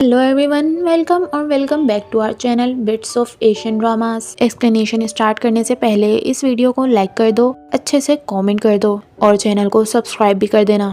Hello everyone, welcome back to our channel bits of Asian dramas. Explanation start करने से पहले इस video को लाइक कर दो, अच्छे से कमेंट कर दो और चैनल को सब्सक्राइब भी कर देना।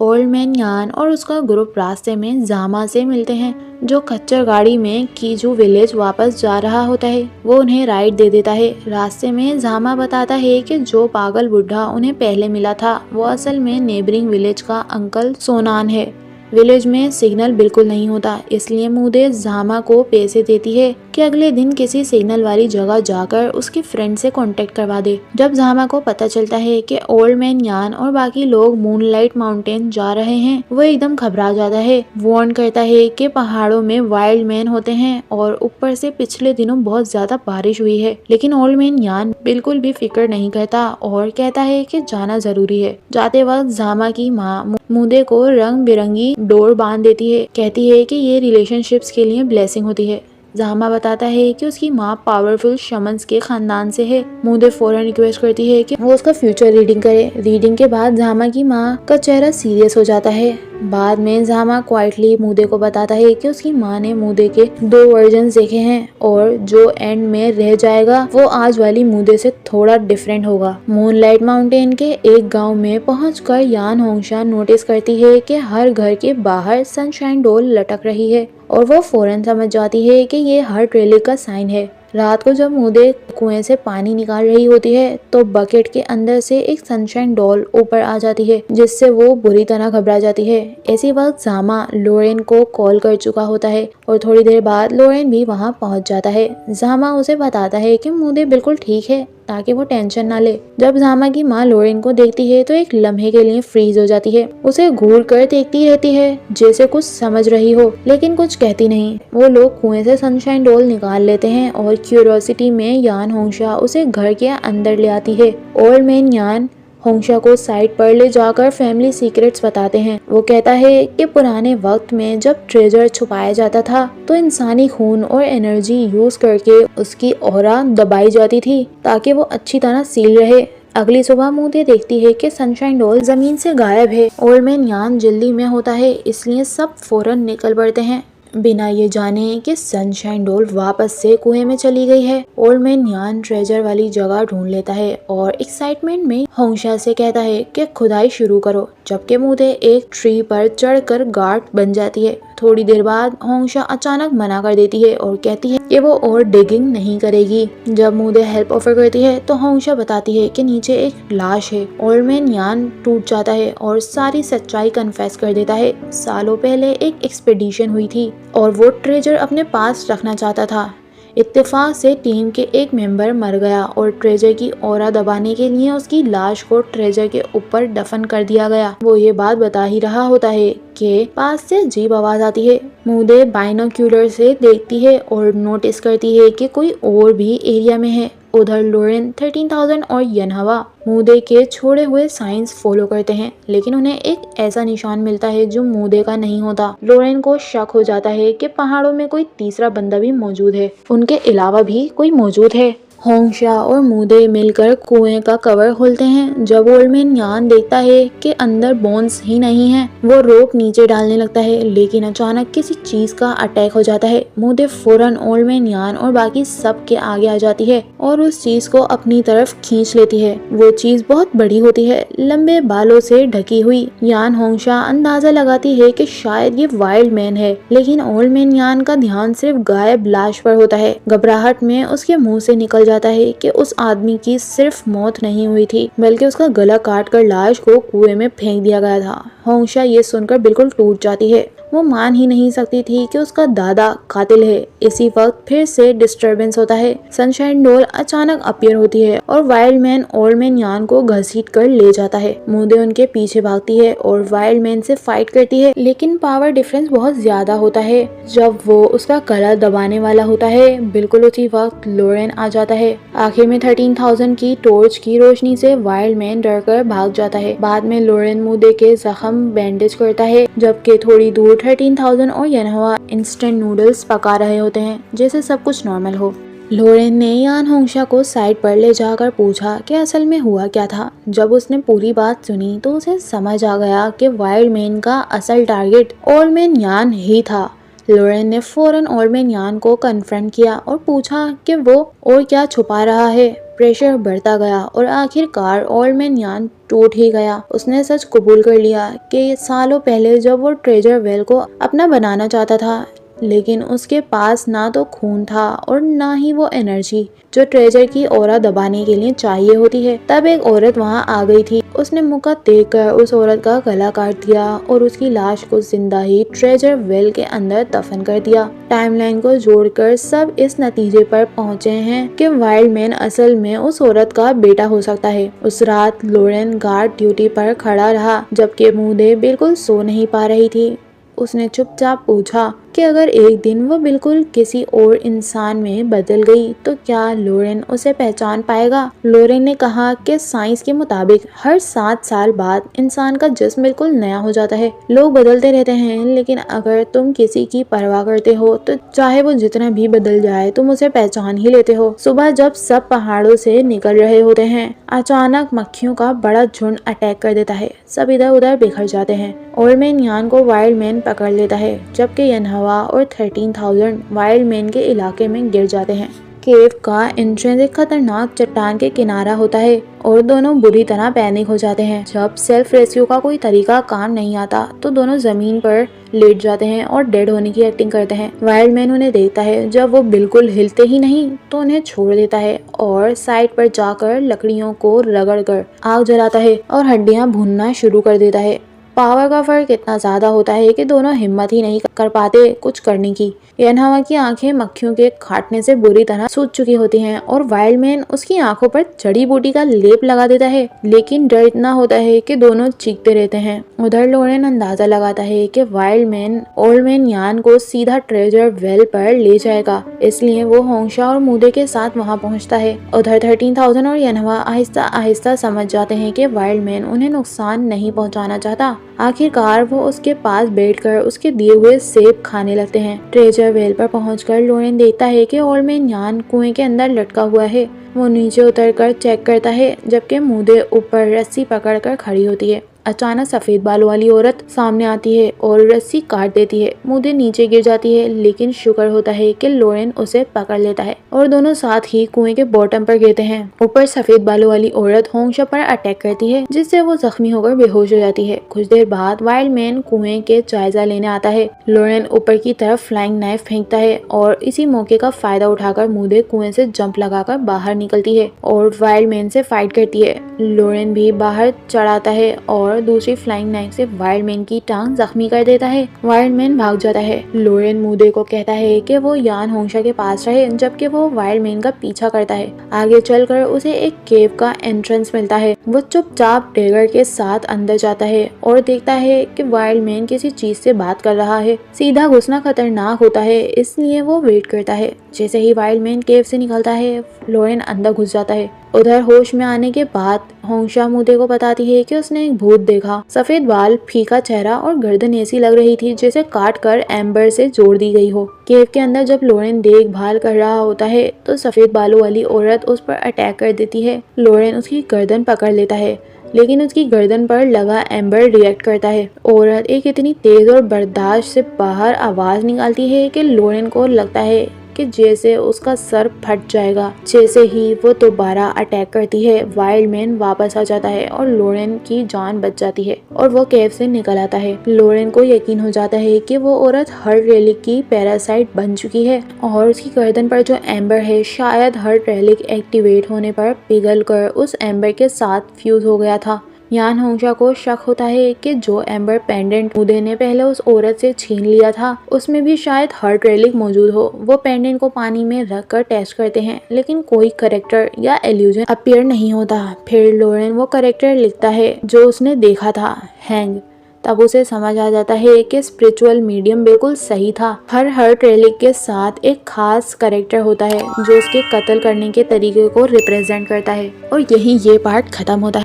ओल्ड मैन यान और उसका ग्रुप रास्ते में जामा से मिलते हैं, जो खच्चर गाड़ी में कीजू विलेज वापस जा रहा होता है। वो उन्हें राइड दे देता है। रास्ते में जामा बताता है कि जो पागल बुढ़ा उन्हें पहले मिला था वो असल में नेबरिंग विलेज का अंकल सोनान है। विलेज में सिग्नल बिल्कुल नहीं होता, इसलिए मूदे जामा को पैसे देती है कि अगले दिन किसी सिग्नल वाली जगह जाकर उसके फ्रेंड से कांटेक्ट करवा दे। जब जामा को पता चलता है कि ओल्ड मैन यान और बाकी लोग मूनलाइट माउंटेन जा रहे हैं, वो एकदम घबरा जाता है। वार्न करता है कि पहाड़ों में वाइल्ड मैन होते हैं और ऊपर से पिछले दिनों बहुत ज्यादा बारिश हुई है। लेकिन ओल्ड मैन यान बिल्कुल भी फिक्र नहीं करता और कहता है कि जाना जरूरी है। जाते वक्त जामा की माँ मूदे को रंग बिरंगी डोर बांध देती है। कहती है कि ये रिलेशनशिप्स के लिए ब्लेसिंग होती है। जामा बताता है कि उसकी माँ पावरफुल शमन्स के खानदान से है। मूदे फौरन रिक्वेस्ट करती है कि वो उसका फ्यूचर रीडिंग करे। रीडिंग के बाद जामा की माँ का चेहरा सीरियस हो जाता है। बाद में जामा क्वाइटली मूदे को बताता है कि उसकी माँ ने मूदे के 2 वर्जन देखे हैं और जो एंड में रह जाएगा वो आज वाली मूदे से थोड़ा डिफरेंट होगा। मूनलाइट माउंटेन के एक गांव में पहुंचकर यान होंगशा नोटिस करती है कि हर घर के बाहर सनशाइन डॉल लटक रही है और वो फौरन समझ जाती है कि ये हर ट्रेले का साइन है। रात को जब मूदे कुएं से पानी निकाल रही होती है तो बकेट के अंदर से एक सनशाइन डॉल ऊपर आ जाती है, जिससे वो बुरी तरह घबरा जाती है। इसी वक्त जामा लोरेन को कॉल कर चुका होता है और थोड़ी देर बाद लोरेन भी वहां पहुंच जाता है। जामा उसे बताता है कि मूदे बिल्कुल ठीक है ताकि वो टेंशन ना ले। जब जामा की माँ लोरेन को देखती है तो एक लम्हे के लिए फ्रीज हो जाती है। उसे घूर कर देखती रहती है जैसे कुछ समझ रही हो, लेकिन कुछ कहती नहीं। वो लोग कुएं से सनशाइन डॉल निकाल लेते हैं और क्यूरियोसिटी में यान होंगशा उसे घर के अंदर ले आती है। ओल्ड मैन यान होंगशा को साइड पर ले जाकर फैमिली सीक्रेट्स बताते हैं। वो कहता है कि पुराने वक्त में जब ट्रेजर छुपाया जाता था तो इंसानी खून और एनर्जी यूज करके उसकी ऑरा दबाई जाती थी ताकि वो अच्छी तरह सील रहे। अगली सुबह मूदे देखती है कि सनशाइन डॉल जमीन से गायब है। ओल्ड मैन यान जल्दी में होता है, इसलिए सब फौरन निकल पड़ते हैं बिना ये जाने कि सनशाइन डॉल वापस से कुएं में चली गई है। ओल्ड मैन यान ट्रेजर वाली जगह ढूंढ लेता है और एक्साइटमेंट में होंगशा से कहता है कि खुदाई शुरू करो, जबकि मूदे एक ट्री पर चढ़कर गार्ड बन जाती है। थोड़ी देर बाद होंगशा अचानक मना कर देती है और कहती है कि वो और डिगिंग नहीं करेगी। जब मूदे हेल्प ऑफर करती है तो होंगशा बताती है कि नीचे एक लाश है। ओल्ड मैन यान टूट जाता है और सारी सच्चाई कन्फेस कर देता है। सालों पहले एक एक्सपेडिशन हुई थी और वो ट्रेजर अपने पास रखना चाहता था। इत्तेफाक से टीम के एक मेंबर मर गया और ट्रेजर की ऑरा दबाने के लिए उसकी लाश को ट्रेजर के ऊपर दफन कर दिया गया। वो ये बात बता ही रहा होता है कि पास से अजीब आवाज आती है। मूदे बाइनोक्यूलर से देखती है और नोटिस करती है कि कोई और भी एरिया में है। उधर लोरेन 13,000 और यनहवा मूदे के छोड़े हुए साइंस फॉलो करते हैं, लेकिन उन्हें एक ऐसा निशान मिलता है जो मूदे का नहीं होता। लोरेन को शक हो जाता है कि पहाड़ों में कोई तीसरा बंदा भी मौजूद है, उनके अलावा भी कोई मौजूद है। होंगशा और मूदे मिलकर कुएं का कवर खोलते हैं। जब ओल्ड मैन यान देखता है कि अंदर बोन्स ही नहीं है, वो रोप नीचे डालने लगता है, लेकिन अचानक किसी चीज का अटैक हो जाता है। मूदे फौरन ओल्ड मैन यान और बाकी सब के आगे आ जाती है और उस चीज को अपनी तरफ खींच लेती है। वो चीज बहुत बड़ी होती है, लंबे बालों से ढकी हुई। यान होंगशा अंदाजा लगाती है कि शायद ये वाइल्ड मैन है, लेकिन ओल्ड मैन यान का ध्यान सिर्फ गायब लाश पर होता है। घबराहट में उसके मुंह से निकल जाता है कि उस आदमी की सिर्फ मौत नहीं हुई थी, बल्कि उसका गला काट कर लाश को कुएं में फेंक दिया गया था। होंगशा ये सुनकर बिल्कुल टूट जाती है। वो मान ही नहीं सकती थी कि उसका दादा कातिल है। इसी वक्त फिर से डिस्टरबेंस होता है। सनशाइन डॉल अचानक अपीयर होती है और वाइल्ड मैन ओल्ड मैन यान को घसीट कर ले जाता है। मूदे उनके पीछे भागती है और वाइल्ड मैन से फाइट करती है, लेकिन पावर डिफरेंस बहुत ज्यादा होता है। जब वो उसका गला दबाने वाला होता है, बिल्कुल उसी वक्त लोरेन आ जाता है। आखिर में 13,000 की टॉर्च की रोशनी से वाइल्ड मैन डरकर भाग जाता है। बाद में लोरेन मूदे के जख्म बैंडेज करता है, जबकि थोड़ी दूर 13,000 और यनहवा इंस्टेंट नूडल्स पका रहे होते हैं जैसे सब कुछ नॉर्मल हो। लोरेन ने यान होंगशा को साइड पर ले जाकर पूछा कि असल में हुआ क्या था। जब उसने पूरी बात सुनी तो उसे समझ आ गया कि वाइल्ड मैन का असल टारगेट ओल्ड मैन यान ही था। लोरेन ने फौरन ओल्ड मैन यान को कन्फ्रंट किया और पूछा कि वो और क्या छुपा रहा है। प्रेशर बढ़ता गया और आखिरकार ओल्ड मैन यान टूट ही गया। उसने सच कबूल कर लिया कि सालों पहले जब वो ट्रेजर वेल को अपना बनाना चाहता था, लेकिन उसके पास ना तो खून था और ना ही वो एनर्जी जो ट्रेजर की ऑरा दबाने के लिए चाहिए होती है। तब एक औरत वहां आ गई थी। उसने मौका देखकर उस औरत का गला काट दिया और उसकी लाश को जिंदा ही ट्रेजर वेल के अंदर दफन कर दिया। टाइमलाइन को जोड़कर सब इस नतीजे पर पहुंचे हैं कि वाइल्ड मैन असल में उस औरत का बेटा हो सकता है। उस रात लोरेन गार्ड ड्यूटी पर खड़ा रहा, जबकि मूदे बिल्कुल सो नहीं पा रही थी। उसने चुपचाप पूछा कि अगर एक दिन वो बिल्कुल किसी और इंसान में बदल गई तो क्या लोरेन उसे पहचान पाएगा। लोरेन ने कहा कि साइंस के मुताबिक हर 7 साल बाद इंसान का जिस्म बिल्कुल नया हो जाता है। लोग बदलते रहते हैं, लेकिन अगर तुम किसी की परवाह करते हो तो चाहे वो जितना भी बदल जाए तुम उसे पहचान ही लेते हो। सुबह जब सब पहाड़ों से निकल रहे होते हैं, अचानक मक्खियों का बड़ा झुंड अटैक कर देता है। सब इधर उधर बिखर जाते हैं। ओल्ड मैन यान को वाइल्ड मैन पकड़ लेता है, जबकि यनहवा और 13,000 वाइल्ड मैन के इलाके में गिर जाते हैं। केव का एंट्रेंस एक खतरनाक चट्टान के किनारा होता है और दोनों बुरी तरह पैनिक हो जाते हैं। जब सेल्फ रेस्क्यू का कोई तरीका काम नहीं आता तो दोनों जमीन पर लेट जाते हैं और डेड होने की एक्टिंग करते हैं। वाइल्ड मैन उन्हें देखता है। जब वो बिल्कुल हिलते ही नहीं तो उन्हें छोड़ देता है और साइड पर जाकर लकड़ियों को रगड़कर आग जलाता है और हड्डियां भूनना शुरू कर देता है। पावर का फर्क इतना ज्यादा होता है कि दोनों हिम्मत ही नहीं कर पाते कुछ करने की। यनहवा की आंखें मक्खियों के काटने से बुरी तरह सूज चुकी होती हैं और वाइल्ड मैन उसकी आंखों पर जड़ी बूटी का लेप लगा देता है, लेकिन डर इतना होता है कि दोनों चीखते रहते हैं। उधर लोरेन अंदाजा लगाता है कि वाइल्ड मैन ओल्ड मैन यान को सीधा ट्रेजर वेल पर ले जाएगा, इसलिए वो होंगशा और मूदे के साथ वहां पहुंचता है। उधर 13,000 और यनहवा आहिस्ता आहिस्ता समझ जाते हैं कि वाइल्ड मैन उन्हें नुकसान नहीं पहुंचाना चाहता। आखिरकार वो उसके पास बैठकर उसके दिए हुए सेब खाने लगते हैं। ट्रेजर वेल पर पहुंचकर लोरेन देखता है कि ओल्ड मैन यान कुएं के अंदर लटका हुआ है। वो नीचे उतरकर चेक करता है, जबकि मूदे ऊपर रस्सी पकड़कर खड़ी होती है। अचानक सफेद बालों वाली औरत सामने आती है और रस्सी काट देती है। मूदे नीचे गिर जाती है, लेकिन शुक्र होता है कि लोरेन उसे पकड़ लेता है और दोनों साथ ही कुएं के बॉटम पर गिरते हैं। ऊपर सफेद बालों वाली औरत होंगशा पर अटैक करती है, जिससे वो जख्मी होकर बेहोश हो जाती है। कुछ देर बाद वाइल्ड मैन कुएं के जायजा लेने आता है। लोरेन ऊपर की तरफ फ्लाइंग नाइफ फेंकता है और इसी मौके का फायदा उठाकर मूदे कुएं से जंप लगाकर बाहर निकलती है और वाइल्ड मैन से फाइट करती है। लोरेन भी बाहर चढ़ाता है और दूसरी फ्लाइंग नाइफ से वाइल्ड मैन की टांग जख्मी कर देता है। वाइल्ड मैन भाग जाता है। लोरेन मूदे को कहता है कि वो यान होंगशा के पास रहे, जबकि वो वाइल्ड मैन का पीछा करता है। आगे चलकर उसे एक केव का एंट्रेंस मिलता है। वो चुपचाप डेगर के साथ अंदर जाता है और देखता है कि वाइल्ड मैन किसी चीज से बात कर रहा है। सीधा घुसना खतरनाक होता है, इसलिए वो वेट करता है। जैसे ही वाइल्ड मैन केव से निकलता है, लोरेन अंदर घुस जाता है। उधर होश में आने के बाद होंगशा मूदे को बताती है कि उसने एक भूत देखा। सफेद बाल, फीका चेहरा और गर्दन ऐसी लग रही थी जैसे काट कर एम्बर से जोड़ दी गई हो। केव के अंदर जब लोरेन देखभाल कर रहा होता है तो सफेद बालों वाली औरत उस पर अटैक कर देती है। लोरेन उसकी गर्दन पकड़ लेता है, लेकिन उसकी गर्दन पर लगा एम्बर रिएक्ट करता है। औरत एक इतनी तेज और बर्दाश्त से बाहर आवाज निकालती है कि लोरेन को लगता है कि जैसे उसका सर फट जाएगा। जैसे ही वो दोबारा अटैक करती है, वाइल्ड मैन वापस आ जाता है और लोरेन की जान बच जाती है और वो केव से निकल आता है। लोरेन को यकीन हो जाता है कि वो औरत हर्ट रेलिक की पैरासाइट बन चुकी है और उसकी गर्दन पर जो एम्बर है शायद हर्ट रेलिक एक्टिवेट होने पर पिघल कर उस एम्बर के साथ फ्यूज हो गया था। यान होंगशा को शक होता है कि जो एम्बर पेंडेंट मूदे ने पहले उस औरत से छीन लिया था, उसमें भी शायद हर्ट रेलिक मौजूद हो। वो पेंडेंट को पानी में रख कर टेस्ट करते हैं, लेकिन कोई करेक्टर या एल्यूजन अपीयर नहीं होता। फिर लोरेन वो करेक्टर लिखता है जो उसने देखा था, हैंग। तब उसे समझ आ जाता है कि स्पिरिचुअल मीडियम बिल्कुल सही था। हर हर्ट रेलिक के साथ एक खास करेक्टर होता है जो उसके कत्ल करने के तरीके को रिप्रेजेंट करता है। और यही ये पार्ट खत्म होता है।